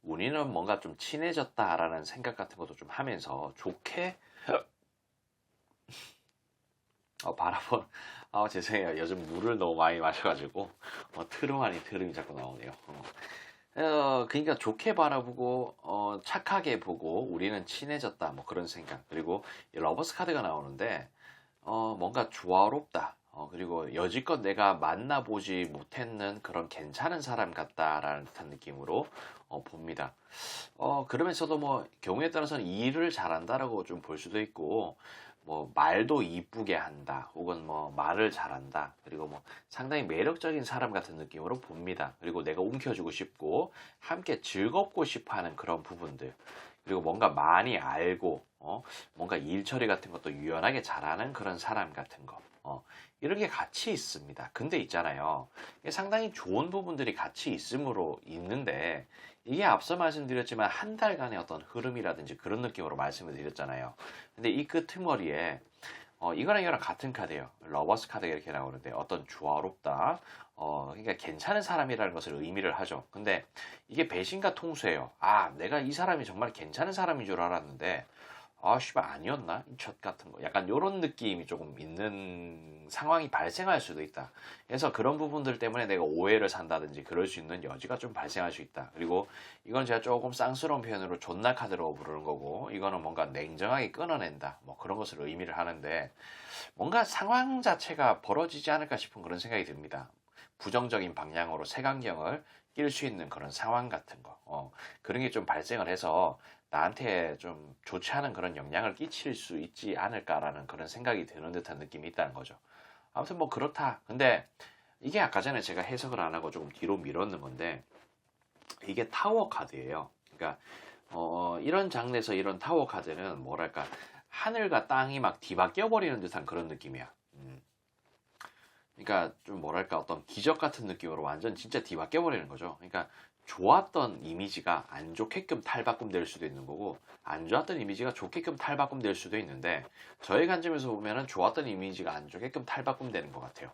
Speaker 1: 우리는 뭔가 좀 친해졌다라는 생각 같은 것도 좀 하면서 좋게 바라본 죄송해요. 요즘 물을 너무 많이 마셔가지고 트름 아닌 트름이 자꾸 나오네요. 그러니까 좋게 바라보고 착하게 보고 우리는 친해졌다 뭐 그런 생각. 그리고 이 러버스 카드가 나오는데 뭔가 조화롭다. 그리고 여지껏 내가 만나보지 못했는 그런 괜찮은 사람 같다라는 듯한 느낌으로 봅니다. 그러면서도 뭐 경우에 따라서는 일을 잘한다라고 좀 볼 수도 있고 뭐 말도 이쁘게 한다 혹은 뭐 말을 잘한다 그리고 뭐 상당히 매력적인 사람 같은 느낌으로 봅니다. 그리고 내가 움켜쥐고 싶고 함께 즐겁고 싶어하는 그런 부분들 그리고 뭔가 많이 알고 뭔가 일 처리 같은 것도 유연하게 잘하는 그런 사람 같은 거 이런 게 같이 있습니다. 근데 있잖아요. 이게 상당히 좋은 부분들이 같이 있음으로 있는데 이게 앞서 말씀드렸지만 한 달간의 어떤 흐름이라든지 그런 느낌으로 말씀을 드렸잖아요. 근데 이 끄트머리에 이거랑 이거랑 같은 카드예요. 러버스 카드가 이렇게 나오는데 어떤 조화롭다. 그러니까 괜찮은 사람이라는 것을 의미를 하죠. 근데 이게 배신과 통수예요. 아, 내가 이 사람이 정말 괜찮은 사람인 줄 알았는데 씨발 아니었나? 이 첫 같은 거. 약간 요런 느낌이 조금 있는 상황이 발생할 수도 있다. 그래서 그런 부분들 때문에 내가 오해를 산다든지 그럴 수 있는 여지가 좀 발생할 수 있다. 그리고 이건 제가 조금 쌍스러운 표현으로 존나 카드라고 부르는 거고 이거는 뭔가 냉정하게 끊어낸다. 뭐 그런 것을 의미를 하는데 뭔가 상황 자체가 벌어지지 않을까 싶은 그런 생각이 듭니다. 부정적인 방향으로 색안경을 낄 수 있는 그런 상황 같은 거. 그런 게 좀 발생을 해서 나한테 좀 좋지 않은 그런 영향을 끼칠 수 있지 않을까라는 그런 생각이 드는 듯한 느낌이 있다는 거죠. 아무튼 뭐 그렇다. 근데 이게 아까 전에 제가 해석을 안 하고 조금 뒤로 밀었는 건데 이게 타워 카드예요. 그러니까 이런 장르에서 이런 타워 카드는 뭐랄까 하늘과 땅이 막 뒤바뀌어 버리는 듯한 그런 느낌이야. 그러니까 좀 뭐랄까 어떤 기적 같은 느낌으로 완전 진짜 뒤바뀌어 버리는 거죠. 그러니까 좋았던 이미지가 안 좋게끔 탈바꿈 될 수도 있는 거고, 안 좋았던 이미지가 좋게끔 탈바꿈 될 수도 있는데, 저희 관점에서 보면은 좋았던 이미지가 안 좋게끔 탈바꿈 되는 것 같아요.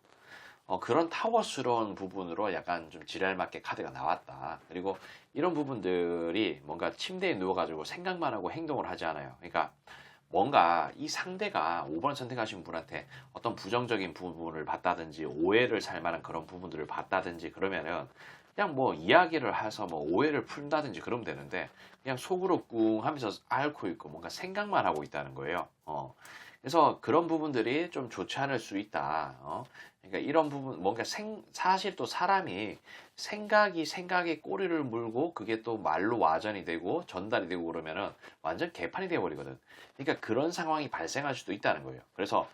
Speaker 1: 그런 타워스러운 부분으로 약간 좀 지랄맞게 카드가 나왔다. 그리고 이런 부분들이 뭔가 침대에 누워가지고 생각만 하고 행동을 하지 않아요. 그러니까 뭔가 이 상대가 5번 선택하신 분한테 어떤 부정적인 부분을 봤다든지 오해를 살 만한 그런 부분들을 봤다든지 그러면은 그냥 뭐 이야기를 해서 뭐 오해를 푼다든지 그러면 되는데, 그냥 속으로 꿍 하면서 앓고 있고 뭔가 생각만 하고 있다는 거예요. 그래서 그런 부분들이 좀 좋지 않을 수 있다. 그러니까 이런 부분 뭔가 사실 또 사람이 생각이 생각에 꼬리를 물고 그게 또 말로 와전이 되고 전달이 되고 그러면은 완전 개판이 되어버리거든. 그러니까 그런 상황이 발생할 수도 있다는 거예요. 그래서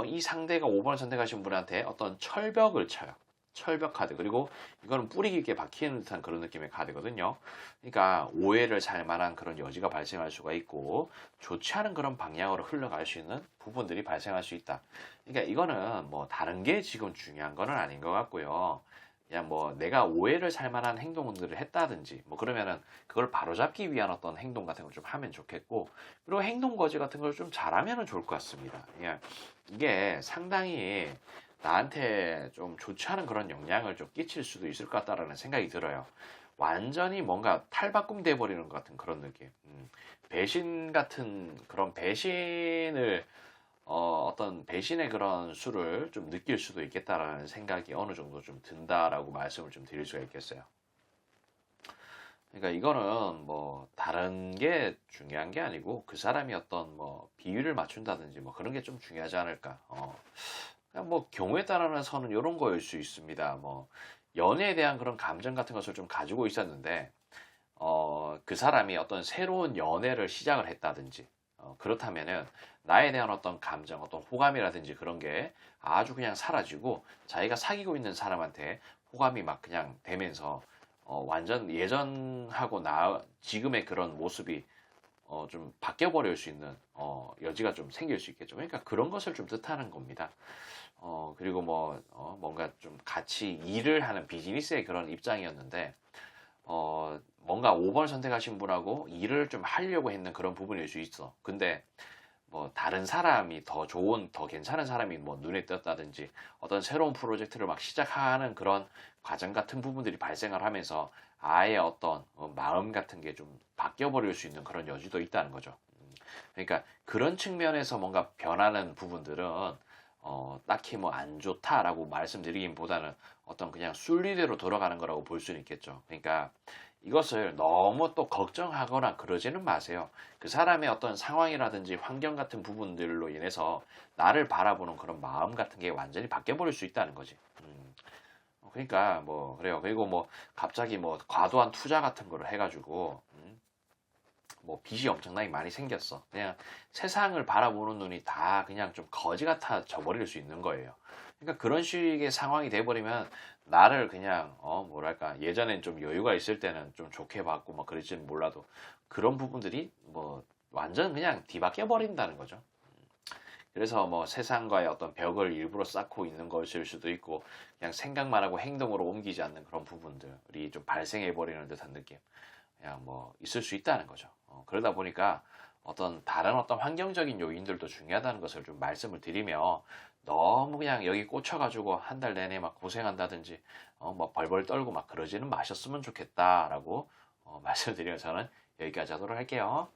Speaker 1: 이 상대가 5번을 선택하신 분한테 어떤 철벽을 쳐요. 철벽 카드. 그리고 이거는 뿌리 깊게 박히는 듯한 그런 느낌의 카드거든요. 그러니까 오해를 살 만한 그런 여지가 발생할 수가 있고, 좋지 않은 그런 방향으로 흘러갈 수 있는 부분들이 발생할 수 있다. 그러니까 이거는 뭐 다른 게 지금 중요한 거는 아닌 것 같고요. 그냥 뭐 내가 오해를 살 만한 행동들을 했다든지 뭐 그러면은 그걸 바로잡기 위한 어떤 행동 같은 걸 좀 하면 좋겠고, 그리고 행동 거지 같은 걸 좀 잘하면 좋을 것 같습니다. 그냥 이게 상당히 나한테 좀 좋지 않은 그런 영향을 좀 끼칠 수도 있을 것 같다라는 생각이 들어요. 완전히 뭔가 탈바꿈 돼버리는 것 같은 그런 느낌. 배신 같은 그런 배신을 어떤 배신의 그런 수를 좀 느낄 수도 있겠다라는 생각이 어느 정도 좀 든다라고 말씀을 좀 드릴 수가 있겠어요. 그러니까 이거는 뭐 다른 게 중요한 게 아니고 그 사람이 어떤 뭐 비율을 맞춘다든지 뭐 그런 게 좀 중요하지 않을까. 그냥 뭐 경우에 따라서는 이런 거일 수 있습니다. 뭐 연애에 대한 그런 감정 같은 것을 좀 가지고 있었는데 그 사람이 어떤 새로운 연애를 시작을 했다든지 그렇다면은 나에 대한 어떤 감정, 어떤 호감이라든지 그런 게 아주 그냥 사라지고 자기가 사귀고 있는 사람한테 호감이 막 그냥 되면서 완전 예전하고 지금의 그런 모습이 좀 바뀌어 버릴 수 있는 여지가 좀 생길 수 있겠죠. 그러니까 그런 것을 좀 뜻하는 겁니다. 그리고 뭐 뭔가 좀 같이 일을 하는 비즈니스의 그런 입장이었는데 뭔가 5번을 선택하신 분하고 일을 좀 하려고 했는 그런 부분일 수 있어. 근데 뭐 다른 사람이 더 좋은, 더 괜찮은 사람이 뭐 눈에 띄었다든지 어떤 새로운 프로젝트를 막 시작하는 그런 과정 같은 부분들이 발생을 하면서 아예 어떤 마음 같은 게 좀 바뀌어 버릴 수 있는 그런 여지도 있다는 거죠. 그러니까 그런 측면에서 뭔가 변하는 부분들은 딱히 뭐 안 좋다라고 말씀드리기보다는 어떤 그냥 순리대로 돌아가는 거라고 볼 수는 있겠죠. 그러니까 이것을 너무 또 걱정하거나 그러지는 마세요. 그 사람의 어떤 상황이라든지 환경 같은 부분들로 인해서 나를 바라보는 그런 마음 같은 게 완전히 바뀌어버릴 수 있다는 거지. 그러니까 뭐 그래요. 그리고 뭐 갑자기 뭐 과도한 투자 같은 거를 해가지고 뭐 빚이 엄청나게 많이 생겼어. 그냥 세상을 바라보는 눈이 다 그냥 좀 거지 같아져 버릴 수 있는 거예요. 그러니까 그런 식의 상황이 돼버리면 나를 그냥 뭐랄까 예전엔 좀 여유가 있을 때는 좀 좋게 봤고 막 그랬지는 몰라도 그런 부분들이 뭐 완전 그냥 뒤바뀌어 버린다는 거죠. 그래서 뭐 세상과의 어떤 벽을 일부러 쌓고 있는 것일 수도 있고 그냥 생각만 하고 행동으로 옮기지 않는 그런 부분들이 좀 발생해 버리는 듯한 느낌. 그냥 뭐 있을 수 있다는 거죠. 그러다 보니까 어떤 다른 어떤 환경적인 요인들도 중요하다는 것을 좀 말씀을 드리며, 너무 그냥 여기 꽂혀가지고 한 달 내내 막 고생한다든지 뭐 벌벌 떨고 막 그러지는 마셨으면 좋겠다라고 말씀드리며 저는 여기까지 하도록 할게요.